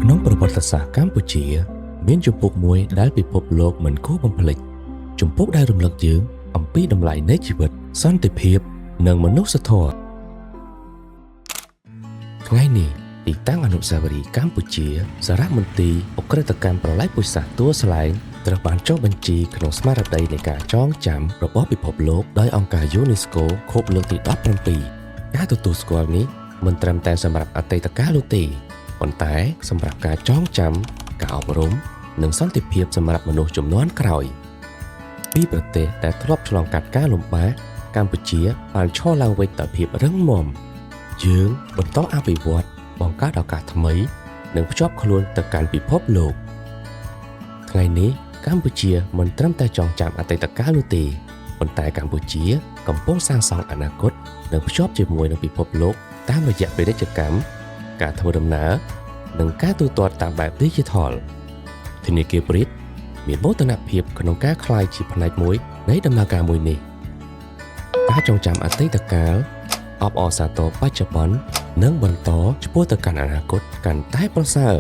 ក្នុងប្រវត្តិសាស្ត្រកម្ពុជាមានជំពូកមួយដែលពិភពលោកមិនគួរបំភ្លេចជំពូកដែលរំលឹកយើងអំពីតម្លៃនៃជីវិតសន្តិភាពនិងមនុស្សធម៌ថ្ងៃនេះទីតាំងអនុស្សាវរីយ៍កម្ពុជាសារមន្ទីរអក្រិតកម្មប្រល័យពូជសាសន៍ទួលស្លែងត្រូវបានចុះបញ្ជីក្នុងស្មារតីនៃការចងចាំរបស់ពិភពលោកដោយអង្គការ UNESCO ខួបលើកទី17ការទទួលស្គាល់នេះមិនត្រឹមតែសម្រាប់អតីតកាលនោះទេប៉ុន្តែសម្រាប់ការចងចាំការអប់រំនិងសន្តិភាពសម្រាប់មនុស្សជំនាន់ក្រោយពីប្រទេសដែលធ្លាប់ឆ្លងកាត់ការលំបាកកម្ពុជាបានឈរឡើងវិញដោយភាពរឹងមាំយើងបន្តអភិវឌ្ឍបង្កើតឱកាសថ្មីនិងភ្ជាប់ខ្លួនទៅកាន់ពិភពលោកថ្ងៃនេះកម្ពុជាមិនត្រឹមតែចងចាំអតីតកាលនោះទេប៉ុន្តែកម្ពុជាកំពុងសាងសង់អនាគតនិងភ្ជាប់ជាមួយនឹងពិភពលោកតាមរយៈពាណិជ្ជកម្មការធ្វើដំណើរនិងការទូទាត់តាមបែប Digital ធនាគារព្រីតមានមោទនភាពក្នុងការក្លាយជាផ្នែកមួយនៃដំណើរការមួយនេះការចងចាំអតីតកាលអបអរសាទរបច្ចុប្បន្ននិងបន្តឆ្ពោះទៅកាន់អនាគតកាន់តែប្រសើរ